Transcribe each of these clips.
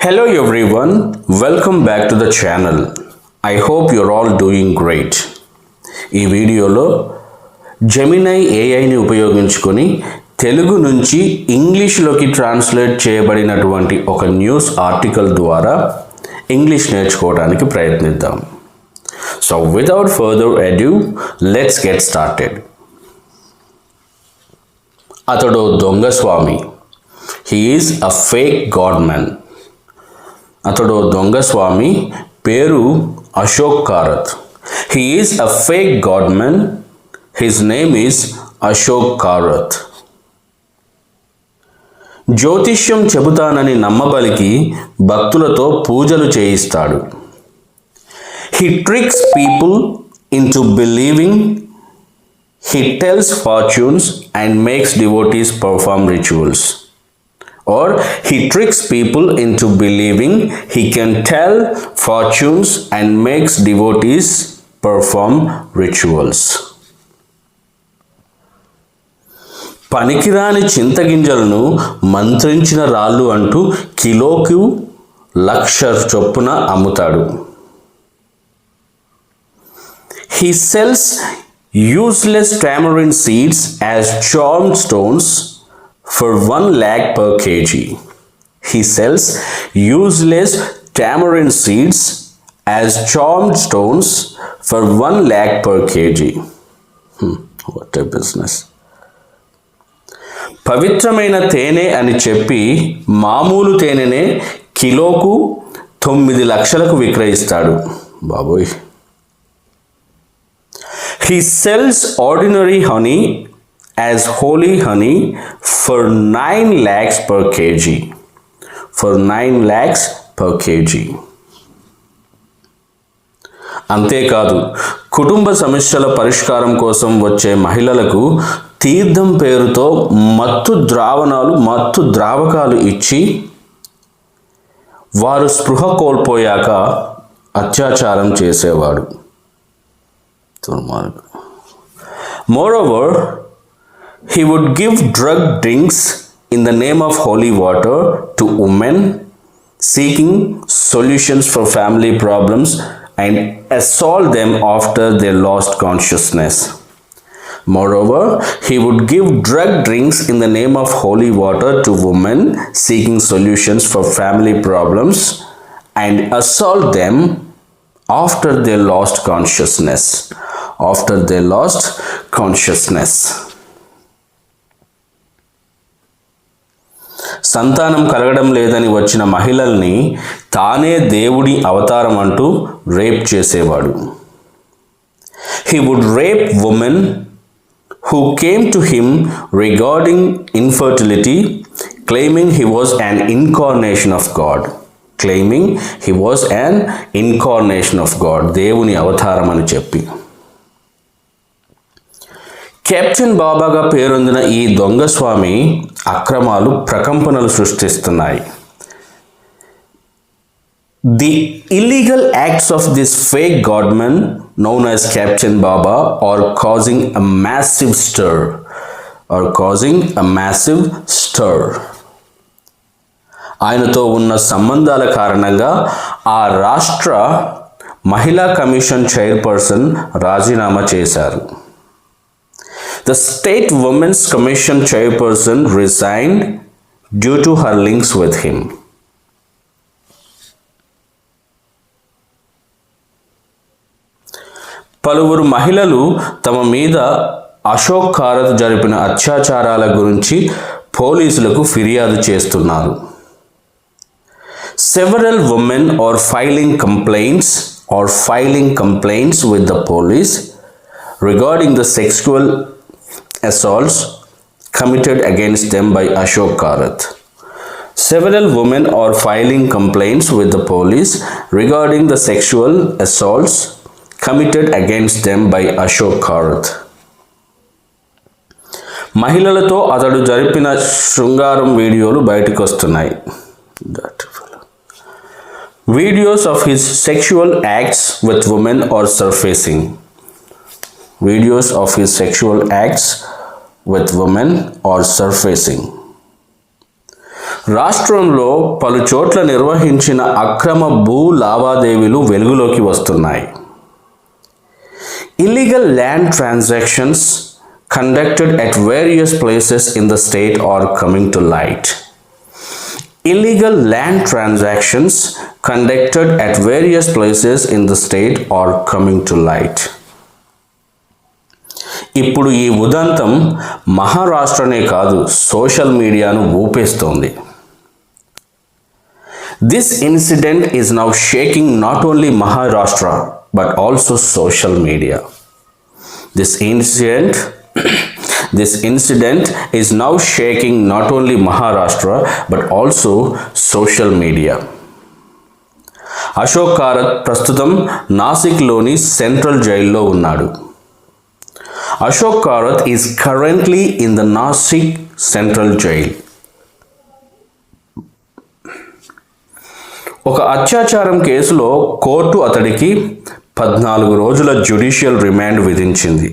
Hello everyone, welcome back to the channel. I hope you're all doing great. ఈ వీడియోలో Gemini ఏఐని ఉపయోగించుకొని తెలుగు నుంచి ఇంగ్లీష్లోకి ట్రాన్స్లేట్ చేయబడినటువంటి ఒక న్యూస్ ఆర్టికల్ ద్వారా ఇంగ్లీష్ నేర్చుకోవడానికి ప్రయత్నిద్దాం. So without further adieu let's get started. అతడు దొంగ స్వామి. He is a fake godman. అతడు దొంగ స్వామి, పేరు Ashok Karat. He is a fake godman. His name is Ashok Karat. జ్యోతిష్యం చెబుతానని నమ్మబలికి భక్తులతో పూజలు చేయిస్తాడు. He tricks people into believing. He tells fortunes and makes devotees perform rituals. Or he tricks people into believing he can tell fortunes and makes devotees perform rituals. పనికిరాని చింతగింజలను మంత్రించిన రాళ్ళు అంటూ కిలోకు 1,00,000 చొప్పున అమ్ముతాడు. He sells useless tamarind seeds as charmed stones for 1 lakh per kg. He sells useless tamarind seeds as charmed stones for 1 lakh per kg. What a business. పవిత్రమైన తేనె అని చెప్పి మామూలు తేనెనే కిలోకు 9 లక్షలకు విక్రయిస్తాడు. బాబోయ్. He sells ordinary honey as holy honey for 9 lakhs per kg. For 9 lakhs per kg. అంతేకాదు, కుటుంబ సమస్యల పరిష్కారం కోసం వచ్చే మహిళలకు తీర్థం పేరుతో మత్తు ద్రావకాలు ఇచ్చి వారు స్పృహ కోల్పోయాక అత్యాచారం చేసేవాడు. Moreover, he would give drug drinks in the name of holy water to women seeking solutions for family problems and assault them after they lost consciousness. Moreover, he would give drug drinks in the name of holy water to women seeking solutions for family problems and assault them after they lost consciousness. After they lost consciousness. సంతానం కలగడం లేదని వచ్చిన మహిళల్ని తానే దేవుడి అవతారం అంటూ rape చేసేవాడు. He would rape women who came to him regarding infertility, claiming he was an incarnation of God. Claiming he was an incarnation of God. దేవుని అవతారం అని చెప్పి. కెప్టెన్ బాబాగా పేరొందిన ఈ దొంగ స్వామి అక్రమాలు ప్రకంపనలు సృష్టిస్తున్నాయి. The illegal acts of this fake godman known as Captain Baba are causing a massive stir. ఆయనతో ఉన్న సంబంధాల కారణంగా ఆ రాష్ట్ర మహిళా కమిషన్ చైర్పర్సన్ రాజీనామా చేశారు. The State Women's Commission chairperson resigned due to her links with him. పలువురు మహిళలు తమ మీద అశోక్ కారత్ జరిపిన అత్యాచారాల గురించి పోలీసులకు ఫిర్యాదు చేస్తున్నారు. Several women are filing complaints with the police regarding the sexual assaults committed against them by Ashok Karath. Several women are filing complaints with the police regarding the sexual assaults committed against them by Ashok Karath. మహిళలతో అతడు జరిపిన శృంగారం వీడియోలు బయటకు వస్తున్నాయి. Videos of his sexual acts with women are surfacing. Videos of his sexual acts with women are surfacing. రాష్ట్రంలో పలు చోట్ల నిర్వహించిన అక్రమ భూ లావాదేవీలు వెలుగులోకి వస్తున్నాయి. Illegal land transactions conducted at various places in the state are coming to light. Illegal land transactions conducted at various places in the state are coming to light. ఇప్పుడు ఈ ఉదంతం మహారాష్ట్రనే కాదు, సోషల్ మీడియాను ఊపేస్తోంది. This incident is now shaking not only Maharashtra but also social media. This incident is now shaking not only Maharashtra but also social media. Ashok Karat ప్రస్తుతం నాసిక్లోని central జైల్లో ఉన్నాడు. Ashok Karat is currently in the Nasik Central Jail. ఒక అత్యాచారం కేసులో court అతడికి 14 రోజుల judicial remand విధించింది.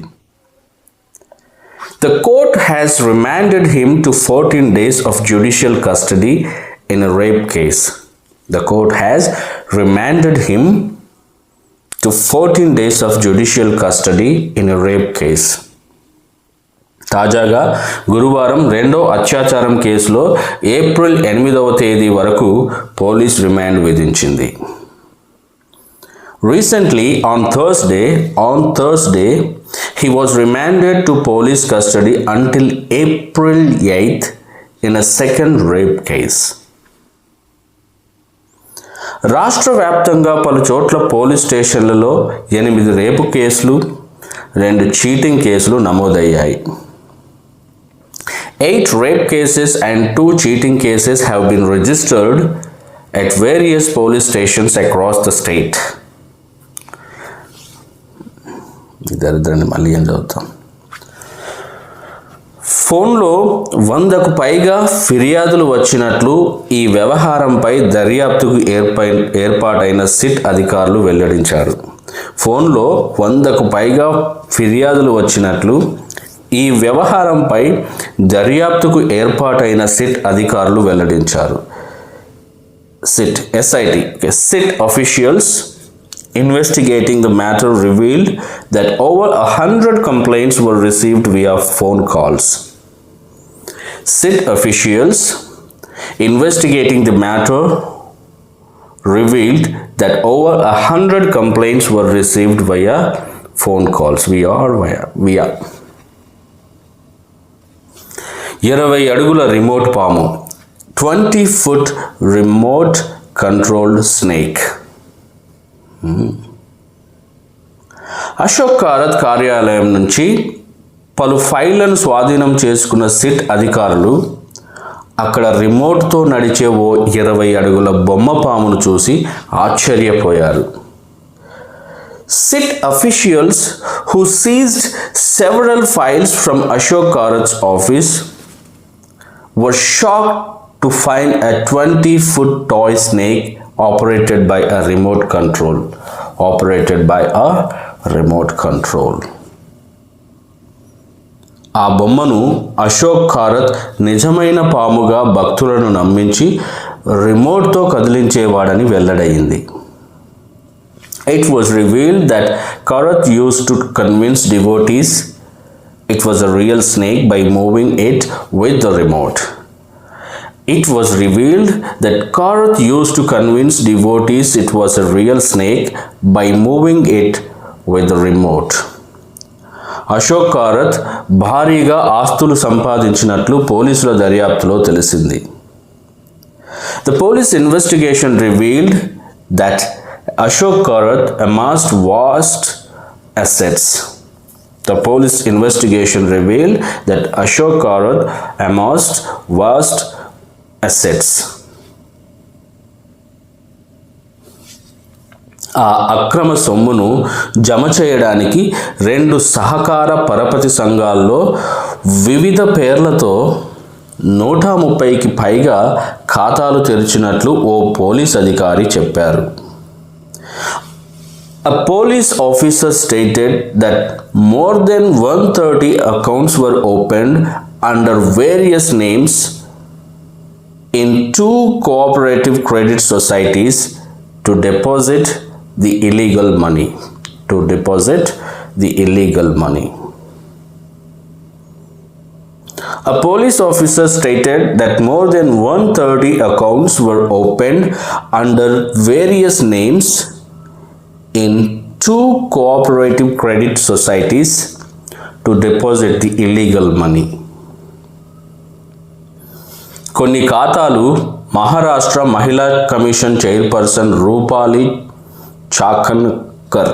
The court has remanded him to 14 days of judicial custody in a rape case. The court has remanded him to 14 days of judicial custody in a rape case. తాజాగా గురువారం రెండో అత్యాచారం కేసులో April 8వ తేదీ వరకు police remand విధించింది. Recently, on Thursday, he was remanded to police custody until April 8th in a second rape case. రాష్ట్ర వ్యాప్తంగా పలు చోట్ల పోలీస్ స్టేషన్లలో 8 రేపు కేసులు, 2 చీటింగ్ కేసులు నమోదయ్యాయి. 8 rape cases and 2 cheating cases have been registered at various police stations across the state. దరిద్రాన్ని మళ్ళీ ఏం చదువుతాం. ఫోన్లో 100కు పైగా ఫిర్యాదులు వచ్చినట్లు ఈ వ్యవహారంపై దర్యాప్తుకు ఏర్పాటైన సిట్ అధికారులు వెల్లడించారు. ఫోన్లో 100కు పైగా ఫిర్యాదులు వచ్చినట్లు ఈ వ్యవహారంపై దర్యాప్తుకు ఏర్పాటైన సిట్ అధికారులు వెల్లడించారు. SIT officials investigating the matter revealed that over 100 complaints were received via phone calls. Sit officials investigating the matter revealed that over 100 complaints were received via phone calls. via 20 అడుగుల రిమోట్ పాము, 20-foot remote controlled snake. Ashok Karat కార్యాలయం నుంచి పలు ఫైళ్లను స్వాధీనం చేసుకున్న SIT అధికారులు అక్కడ రిమోట్తో నడిచే ఓ 20 అడుగుల బొమ్మ పామును చూసి ఆశ్చర్యపోయారు. Sit officials who seized several files from Ashok Karat's office were shocked to find a 20-foot toy snake operated by a remote control. ఆ బొమ్మను అశోక్ కారత్ నిజమైన పాముగా భక్తులను నమ్మించి రిమోట్తో కదిలించేవాడని వెల్లడైంది. It was revealed that Karat used to convince devotees it was a real snake by moving it with the remote. It was revealed that Karat used to convince devotees it was a real snake by moving it with the remote. Ashok Karat భారీగా ఆస్తులు సంపాదించినట్లు పోలీసుల దర్యాప్తులో తెలిసింది. The police investigation revealed that Ashok Karat amassed vast assets. The police investigation revealed that Ashok Karat amassed vast assets. ఆ అక్రమ సొమ్మును జమ చేయడానికి 2 సహకార పరపతి సంఘాల్లో వివిధ పేర్లతో 130కి పైగా ఖాతాలు తెరిచినట్లు ఓ పోలీస్ అధికారి చెప్పారు. A police officer stated that more than 130 accounts were opened under various names in 2 cooperative credit societies to deposit the illegal money. To deposit the illegal money. A police officer stated that more than 130 accounts were opened under various names in 2 cooperative credit societies to deposit the illegal money. కొన్ని ఖాతాలు మహారాష్ట్ర మహిళా commission chairperson Rupali చాకన్కర్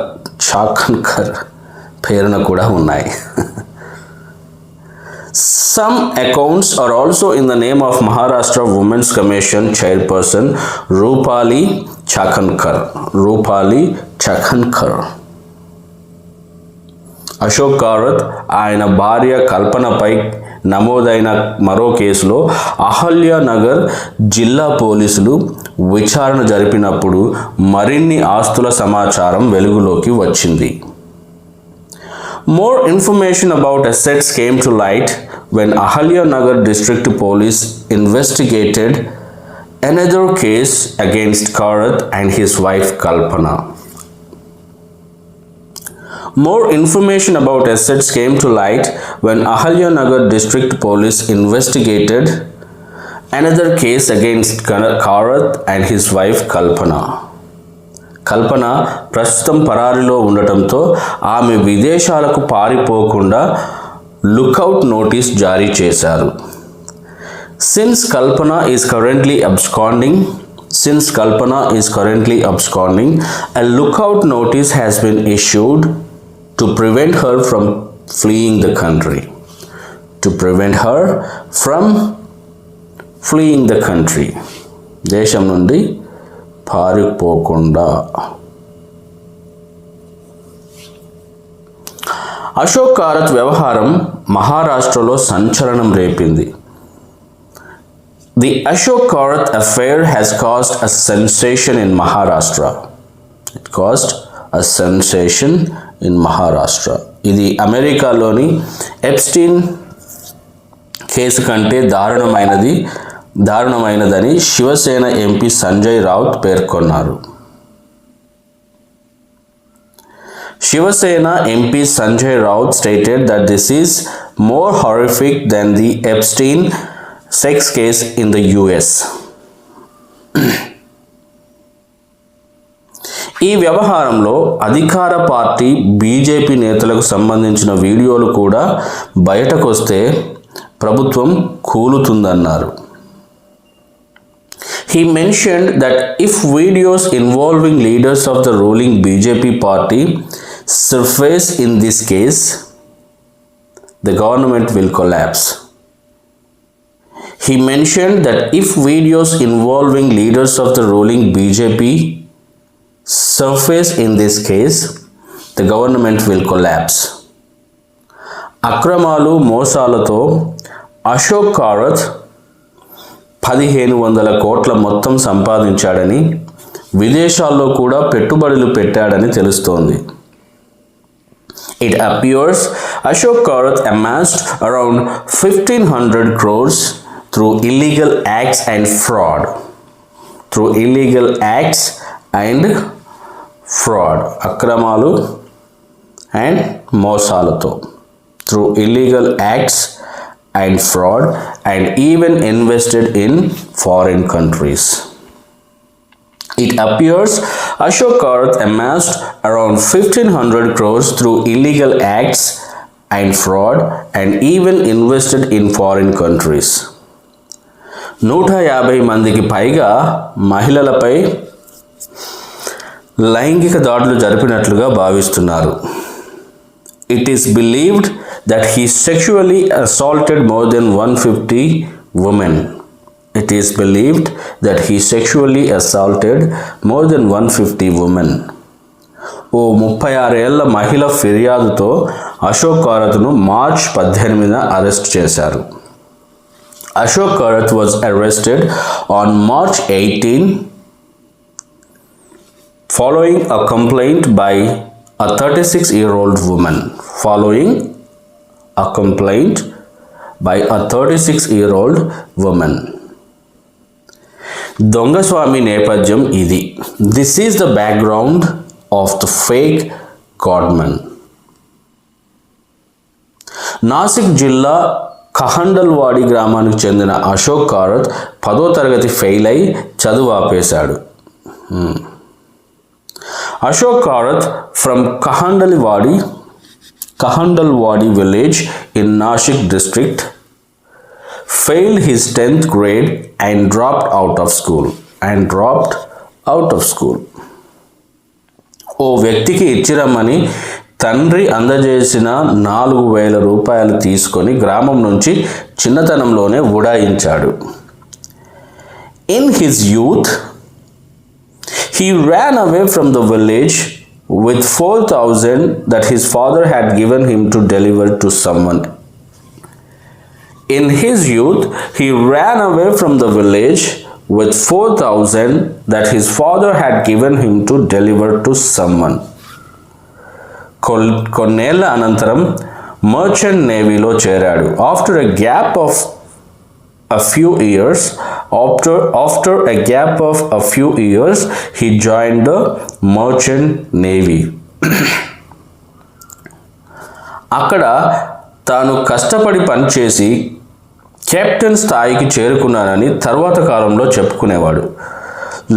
పేరున కూడా ఉన్నాయి. Some accounts are also in the name of Maharashtra Women's Commission chairperson Rupali Chakankar. Ashok Karat ఆయన భార్య కల్పనపై నమోదైన మరో కేసులో అహల్యానగర్ జిల్లా పోలీసులు విచారణ జరిపినప్పుడు మరిన్ని ఆస్తుల సమాచారం వెలుగులోకి వచ్చింది. More information about assets came to light when Ahalya-Nagar District Police investigated another case against Karath and his wife Kalpana. More information about assets came to light when Ahalya-Nagar District Police investigated another case against Karath and his wife Kalpana. కల్పన ప్రస్తుతం పరారీలో ఉండటంతో ఆమె విదేశాలకు పారిపోకుండా lookout notice జారీ చేశారు. Since Kalpana is currently absconding, a lookout notice has been issued to prevent her from fleeing the country. దేశం నుండి పారిపోకుండా. అశోక్ కారత్ వ్యవహారం మహారాష్ట్రలో సంచలనం రేపింది. The Ashok Karath affair has caused a sensation in Maharashtra. It caused a sensation in Maharashtra. ఇది అమెరికాలోని Epstein case కంటే దారుణమైనదని Shiv Sena MP Sanjay Raut పేర్కొన్నారు. Shiv Sena MP Sanjay Raut stated that this is more horrific than the Epstein sex case in the US. ఈ వ్యవహారంలో అధికార party BJP నేతలకు సంబంధించిన వీడియోలు కూడా బయటకొస్తే ప్రభుత్వం కూలుతుందన్నారు. He mentioned that if videos involving leaders of the ruling BJP party surface in this case, the government will collapse. He mentioned that if videos involving leaders of the ruling BJP surface in this case, the government will collapse. అక్రమాలు మోసాలతో అశోక్ కారత్ 1500 కోట్ల మొత్తం సంపాదించాడని, విదేశాల్లో కూడా పెట్టుబడులు పెట్టాడని తెలుస్తోంది. It appears Ashok Karath amassed around 1500 crores through illegal acts and fraud. అక్రమాలు and మోసాలతో through illegal acts and fraud, and even invested in foreign countries. It appears Ashok Karath amassed around 1500 crores through illegal acts and fraud, and even invested in foreign countries. 150 మందికి పైగా మహిళలపై లైంగిక దాడులు జరిపినట్లుగా భావిస్తున్నారు. It is believed that he sexually assaulted more than 150 women. ఓ 36 ఏళ్ల మహిళ ఫిర్యాదుతో Ashok కారత్ను March 18న arrest చేశారు. Ashok Karat was arrested on March 18 following a complaint by a 36-year-old woman. దొంగస్వామి నేపథ్యం ఇది. This is the background of the fake godman. Nashik జిల్లా కహండల్వాడి గ్రామానికి చెందిన అశోక్ కారత్ 10వ తరగతి ఫెయిల్ అయి చదువు ఆపేశాడు. Ashok Karath from Kahandalwadi village in Nashik district failed his 10th grade and dropped out of school. ఓ వ్యక్తికి ఇచ్చిరమ్మని తండ్రి అందజేసిన 4,000 రూపాయలు తీసుకొని గ్రామం నుంచి చిన్నతనంలోనే ఉడాయించాడు. In his youth, he ran away from the village with 4,000 that his father had given him to deliver to someone. In his youth, he ran away from the village with 4,000 that his father had given him to deliver to someone. కొన్నేళ్ల అనంతరం merchant నేవీలో చేరాడు. After a gap of a few years, he joined the merchant navy. అక్కడ తాను కష్టపడి పనిచేసి captain స్థాయికి చేరుకున్నానని తర్వాత కాలంలో చెప్పుకునేవాడు.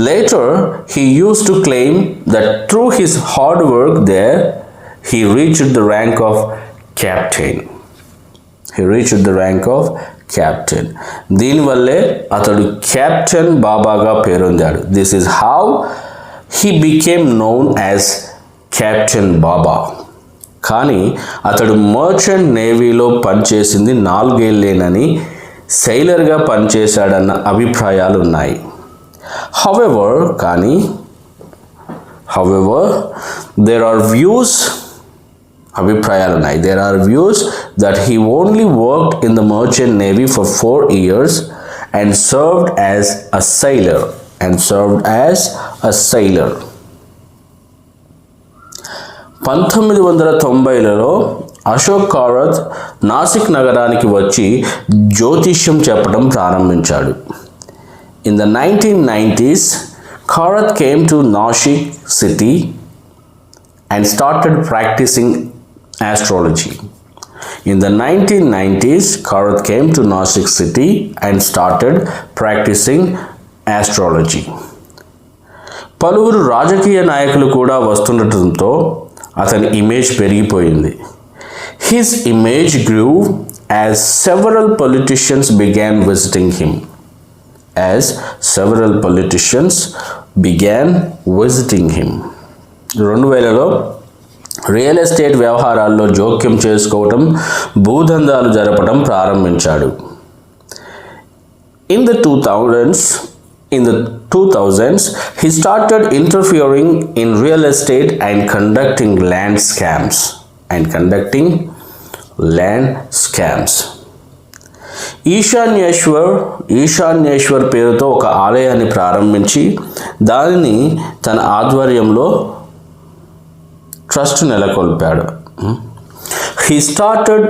Later, he used to claim that through his hard work there, he reached the rank of captain. దీనివల్లే అతడు కెప్టెన్ బాబాగా పేరొందాడు. This is how he became known as captain Baba. కానీ అతడు మర్చెంట్ నేవీలో పనిచేసింది 4 ఏళ్లేనని సెయిలర్గా పనిచేశాడన్న అభిప్రాయాలు ఉన్నాయి. However, there are views that he only worked in the merchant navy for 4 years and served as a sailor. 1990లలో Ashok Karat Nashik నగరానికి వచ్చి జ్యోతిష్యం చెప్పడం ప్రారంభించాడు. In the 1990s, Karath came to Nashik city and started practicing astrology. In the 1990s, Karath came to Nashik city and started practicing astrology. పలువురు రాజకీయ నాయకులు కూడా వస్తుండటంతో అతని ఇమేజ్ పెరిగిపోయింది. His image grew as several politicians began visiting him. 2000లో real estate వ్యవహారాల్లో జోక్యం చేసుకోవటం, భూదందాలు జరపడం ప్రారంభించాడు. In the 2000s, he started interfering in real estate and conducting land scams. ఈశాన్యేశ్వర్ పేరుతో ఒక ఆలయాన్ని ప్రారంభించి దానిని తన ఆధ్వర్యంలో trust నెలకొల్పాడు. He started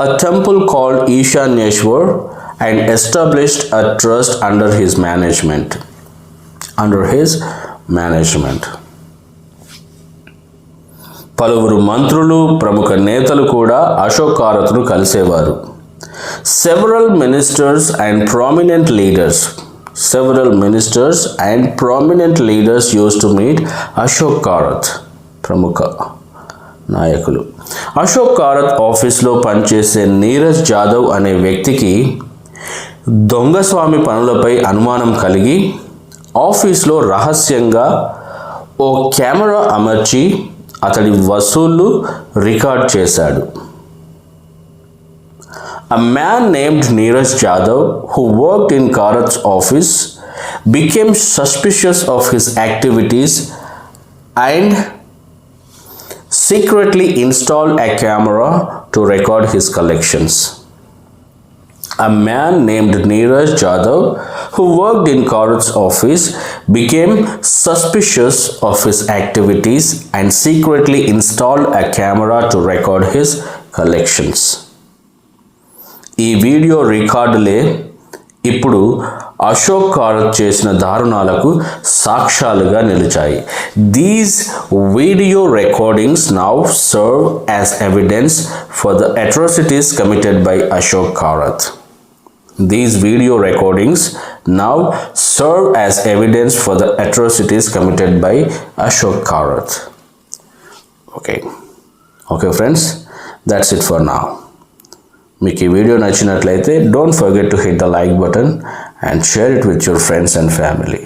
a temple called Ishanyeshwar and established a trust under his management. పలువురు మంత్రులు, ప్రముఖ నేతలు కూడా Ashok కారత్ను కలిసేవారు. Several ministers and prominent leaders used to meet Ashok Karath. ప్రముఖ నాయకులు. అశోక్ కారత్ ఆఫీస్లో పనిచేసే నీరజ్ జాదవ్ అనే వ్యక్తికి దొంగస్వామి పనులపై అనుమానం కలిగి ఆఫీస్లో రహస్యంగా ఓ కెమెరా అమర్చి అతడి వసూళ్లు రికార్డ్ చేశాడు. A man named Neeraj Jadhav, who worked in Karath's office, became suspicious of his activities and secretly installed a camera to record his collections. A man named Neeraj Jadhav, who worked in Karath's office, became suspicious of his activities and secretly installed a camera to record his collections. ఈ video రికార్డులే ఇప్పుడు అశోక్ కారత్ చేసిన దారుణాలకు సాక్ష్యాలుగా నిలిచాయి. These video recordings now serve as evidence for the atrocities committed by Ashok Karat. These video recordings now serve as evidence for the atrocities committed by Ashok Karath. Okay friends, that's it for now. మీకు ఈ video నచ్చినట్లయితే don't forget to hit the like button and share it with your friends and family.